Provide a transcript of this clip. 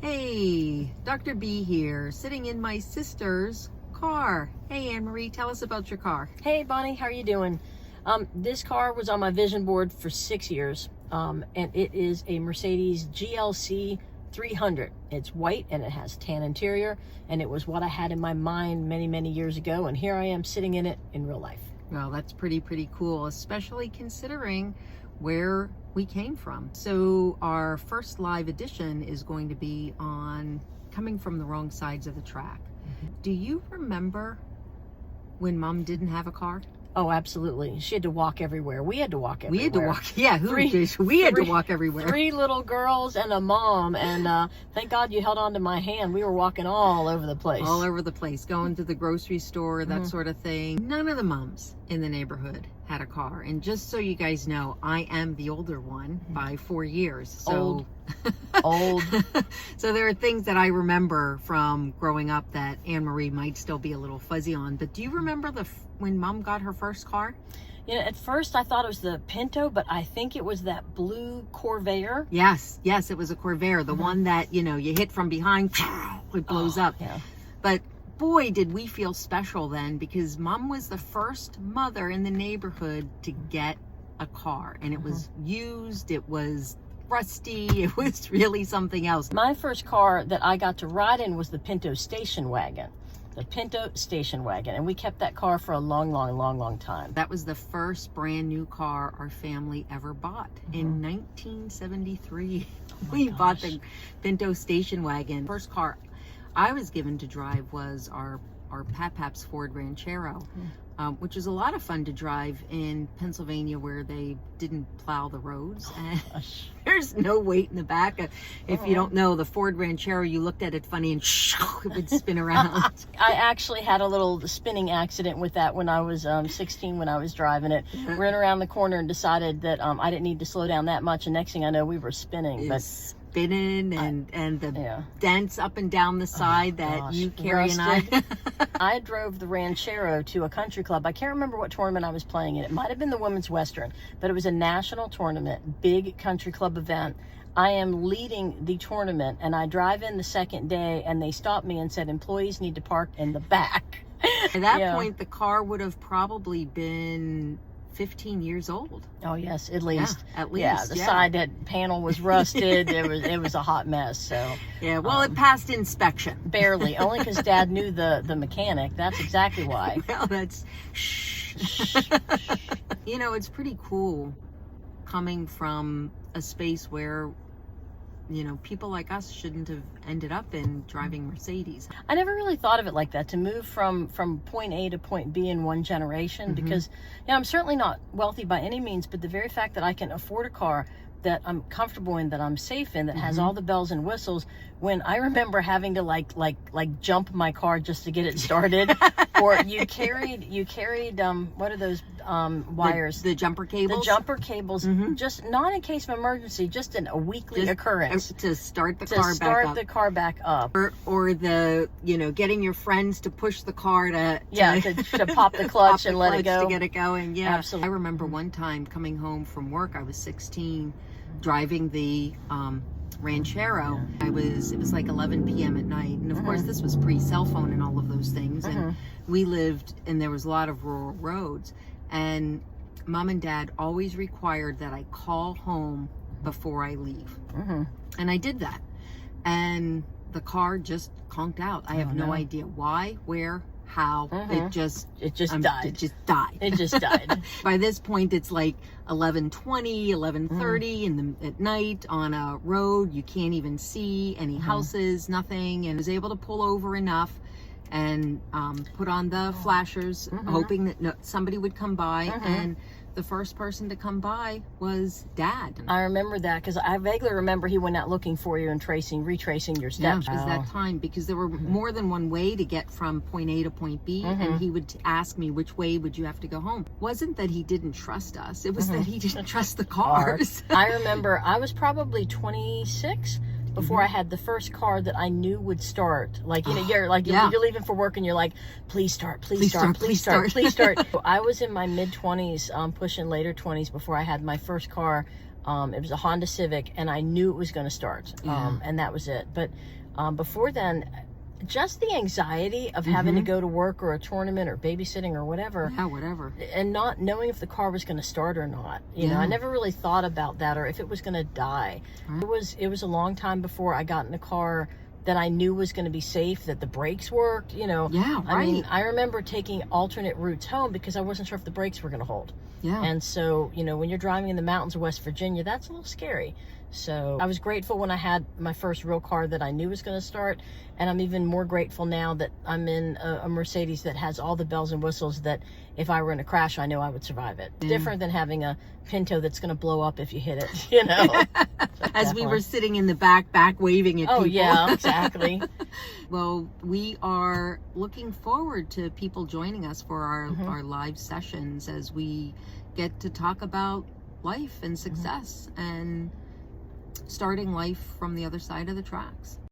Hey, Dr. B here, sitting in my sister's car. Hey, Anne-Marie, tell us about your car. Hey, Bonnie, how are you doing? This car was on my vision board for 6 years, and it is a Mercedes GLC 300. It's white and it has tan interior, and it was what I had in my mind many, many years ago, and here I am sitting in it in real life. Well, that's pretty cool, especially considering where we came from. So our first live edition is going to be on coming from the wrong sides of the track. Do you remember when Mom didn't have a car? Oh, absolutely. She had to walk everywhere. We had to walk everywhere. We had to walk, yeah, we had to walk everywhere. 3 little girls and a mom, and thank God you held on to my hand. We were walking all over the place. All over the place, going to the grocery store, that sort of thing. None of the moms in the neighborhood had a car. And just so you guys know, I am the older one by 4 years. So Old. So there are things that I remember from growing up that Anne-Marie might still be a little fuzzy on. But do you remember when Mom got her first car? You know, at first I thought it was the Pinto, but I think it was that blue Corvair. Yes, it was a Corvair, the one that, you hit from behind, it blows up. Yeah. But boy, did we feel special then, because Mom was the first mother in the neighborhood to get a car. And it was used, it was rusty, it was really something else. My first car that I got to ride in was the Pinto station wagon. The Pinto station wagon, and we kept that car for a long time. That was the first brand new car our family ever bought in 1973. We bought the Pinto station wagon. First car I was given to drive was our Pap's Ford Ranchero, which is a lot of fun to drive in Pennsylvania where they didn't plow the roads. And there's no weight in the back. If you don't know, the Ford Ranchero, you looked at it funny and it would spin around. I actually had a little spinning accident with that when I was 16 when I was driving it. Ran around the corner and decided that I didn't need to slow down that much, and next thing I know we were spinning. Spinning and the dents up and down the side you carry rusted. and I drove the Ranchero to a country club. I can't remember what tournament I was playing in. It might have been the Women's Western, but it was a national tournament, big country club event. I am leading the tournament, and I drive in the second day, and they stopped me and said, employees need to park in the back. At that point, the car would have probably been 15 years old. Oh yes, at least. Yeah, at least. Yeah, the side panel was rusted. it was a hot mess. So yeah, well, it passed inspection. Barely, only because Dad knew the mechanic. That's exactly why. Well, that's it's pretty cool coming from a space where people like us shouldn't have ended up in driving Mercedes. I never really thought of it like that, to move from point A to point B in one generation, because I'm certainly not wealthy by any means, but the very fact that I can afford a car that I'm comfortable in, that I'm safe in, that has all the bells and whistles, when I remember having to like jump my car just to get it started. Or you carried what are those wires, the jumper cables, just not in case of emergency, just in a weekly occurrence to start the car back up, or the getting your friends to push the car to pop the clutch and let it go to get it going. Yeah, absolutely. I remember one time coming home from work. I was 16, driving the Ranchero. It was like 11 p.m. at night, and of course this was pre-cell phone and all of those things, and we lived, and there was a lot of rural roads, and Mom and Dad always required that I call home before I leave, and I did that, and the car just conked out. I have no idea why, where, how. It just died. By this point, it's like 11:20, 11:30 at night on a road. You can't even see any houses, nothing. And I was able to pull over enough and put on the flashers, hoping that somebody would come by. And the first person to come by was Dad. I remember that, because I vaguely remember he went out looking for you and retracing your steps. Yeah, it was that time, because there were more than one way to get from point A to point B, and he would ask me, which way would you have to go home? Wasn't that he didn't trust us, it was that he didn't trust the cars. I remember I was probably 26 before I had the first car that I knew would start. Like, you're leaving for work and you're like, please start. I was in my mid-20s, pushing later 20s before I had my first car It was a Honda Civic, and I knew it was going to start, and that was it. But before then, just the anxiety of having to go to work or a tournament or babysitting or whatever. Yeah, whatever. And not knowing if the car was going to start or not. You know, I never really thought about that, or if it was going to die. Right. It was a long time before I got in a car that I knew was going to be safe, that the brakes worked, you know. Yeah, right. I mean, I remember taking alternate routes home because I wasn't sure if the brakes were going to hold. Yeah. And so, you know, when you're driving in the mountains of West Virginia, that's a little scary. So I was grateful when I had my first real car that I knew was going to start. And I'm even more grateful now that I'm in a Mercedes that has all the bells and whistles that if I were in a crash, I know I would survive it. Yeah. Different than having a Pinto that's going to blow up if you hit it, you know. As we were sitting in the back waving at people. Oh, yeah, exactly. Well, we are looking forward to people joining us for our live sessions as we get to talk about life and success and starting life from the other side of the tracks.